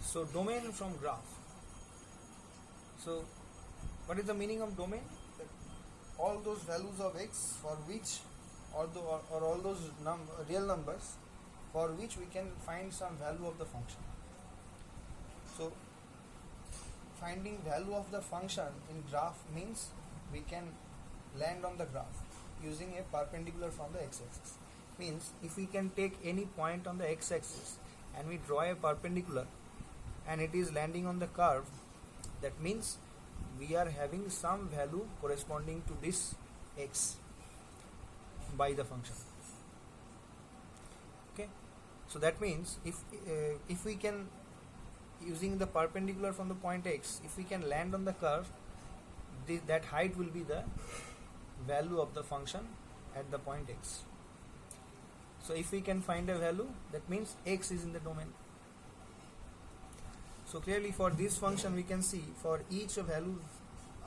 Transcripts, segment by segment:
So domain from graph. So what is the meaning of domain? That all those values of x for which, or all those real numbers for which we can find some value of the function. So finding value of the function in graph means we can land on the graph using a perpendicular from the x-axis. Means if we can take any point on the x-axis and we draw a perpendicular and it is landing on the curve, that means we are having some value corresponding to this x by the function. Okay, so that means if we can, using the perpendicular from the point x, if we can land on the curve, that height will be the value of the function at the point x. So if we can find a value, that means x is in the domain. So clearly for this function we can see for each value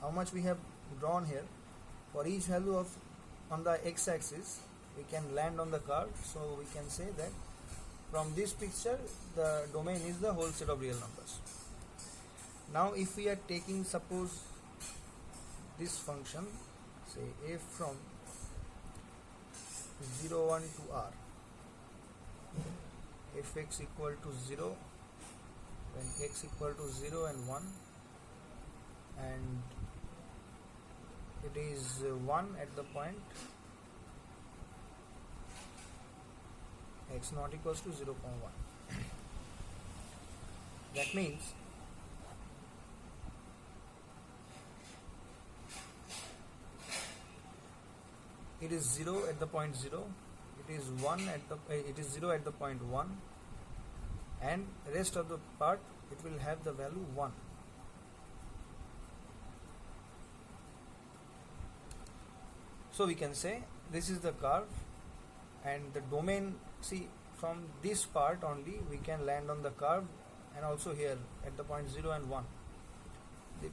how much we have drawn here. For each value of on the x-axis we can land on the curve. So we can say that from this picture the domain is the whole set of real numbers. Now if we are taking, suppose, this function, say f from 0, 1 to r, fx equal to 0 when x equal to 0 and 1, and it is 1 at the point x not equals to 0.1. That means it is 0 at the point 0, it is 1 at the it is 0 at the point 1, and rest of the part it will have the value 1. So we can say this is the curve and the domain. See, from this part only we can land on the curve, and also here at the point 0 and 1,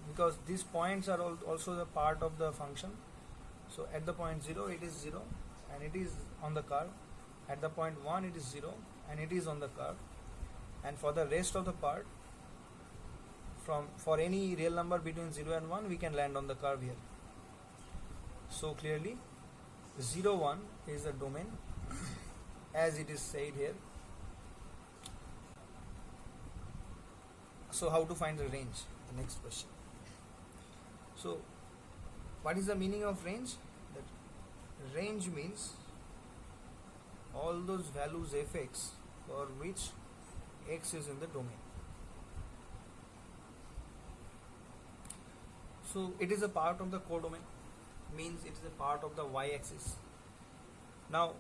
because these points are also the part of the function. So at the point 0 it is 0 and it is on the curve, at the point 1 it is 0 and it is on the curve, and for the rest of the part, for any real number between 0 and 1 we can land on the curve here. So clearly 0, 1 is the domain as it is said here. So how to find the range? The next question. So what is the meaning of range? That range means all those values fx for which x is in the domain. So it is a part of the codomain, means it is a part of the y-axis. Now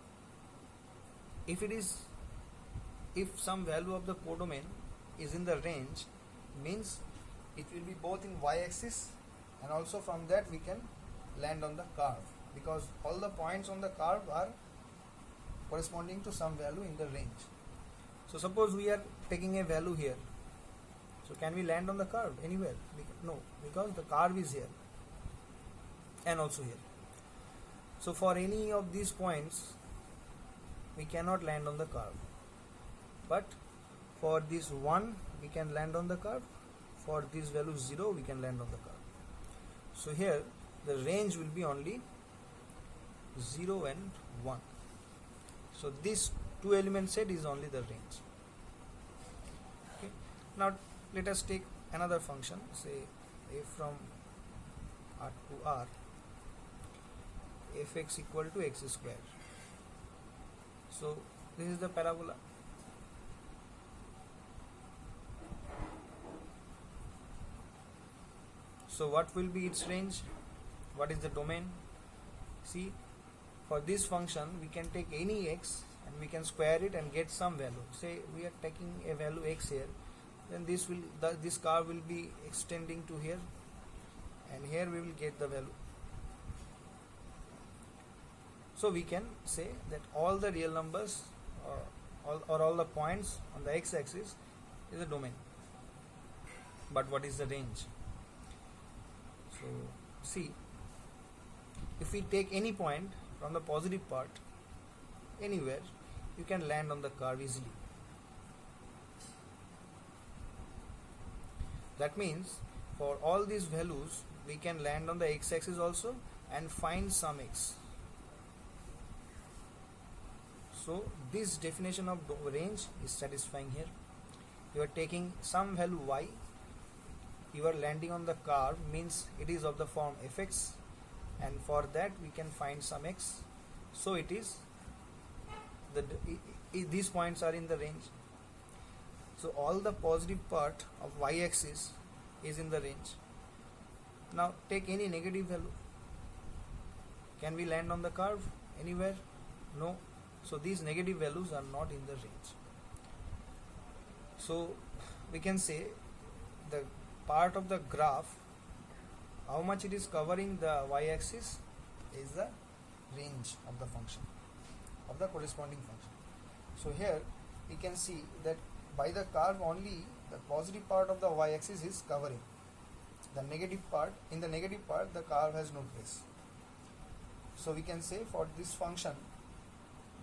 if some value of the codomain is in the range, means it will be both in y-axis, and also from that we can land on the curve, because all the points on the curve are corresponding to some value in the range. So suppose we are taking a value here, so can we land on the curve anywhere? No, because the curve is here and also here. So for any of these points we cannot land on the curve, but for this 1 we can land on the curve, for this value 0 we can land on the curve. So here the range will be only 0 and 1. So this two element set is only the range. Okay. Now let us take another function, say f from r to r, fx equal to x square. So this is the parabola. So what will be its range? What is the domain? See, for this function we can take any x and we can square it and get some value. Say we are taking a value x here, then this curve will be extending to here, and here we will get the value. So we can say that all the real numbers or all the points on the x-axis is a domain. But what is the range? So see, if we take any point from the positive part anywhere, you can land on the curve easily. That means for all these values we can land on the x-axis also and find some x. So this definition of range is satisfying here. You are taking some value y, you are landing on the curve, means it is of the form fx, and for that we can find some x. So it is these points are in the range. So all the positive part of y-axis is in the range. Now take any negative value. Can we land on the curve anywhere? No. So these negative values are not in the range. So we can say the part of the graph, how much it is covering the y-axis, is the range of the function, of the corresponding function. So here we can see that by the curve only the positive part of the y-axis is covering. The negative part, in the negative part the curve has no place. So we can say for this function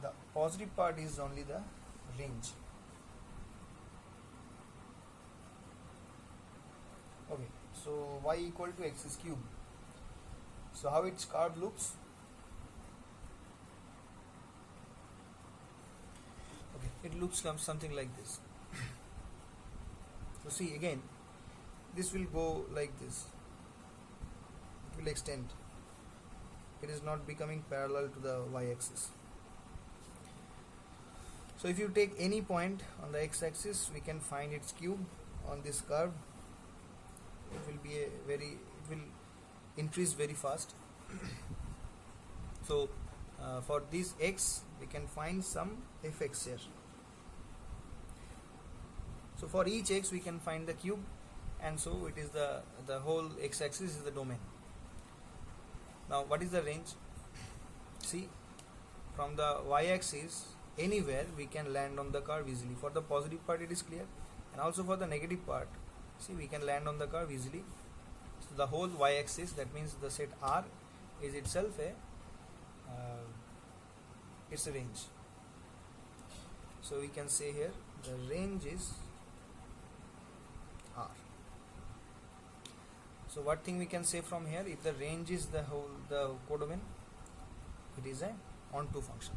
the positive part is only the range. Okay, so y equal to x is cube. So how its curve looks? Okay, it looks something like this. So see again, this will go like this. It will extend. It is not becoming parallel to the y-axis. So if you take any point on the x-axis, we can find its cube on this curve. It will increase very fast. So for this x we can find some fx here. So for each x we can find the cube, and so it is the whole x-axis is the domain. Now what is the range? See, from the y-axis anywhere we can land on the curve easily. For the positive part it is clear, and also for the negative part, see, we can land on the curve easily. So the whole y-axis, that means the set R is itself it's a range. So we can say here the range is R. So what thing we can say from here? If the range is the codomain, it is a onto function.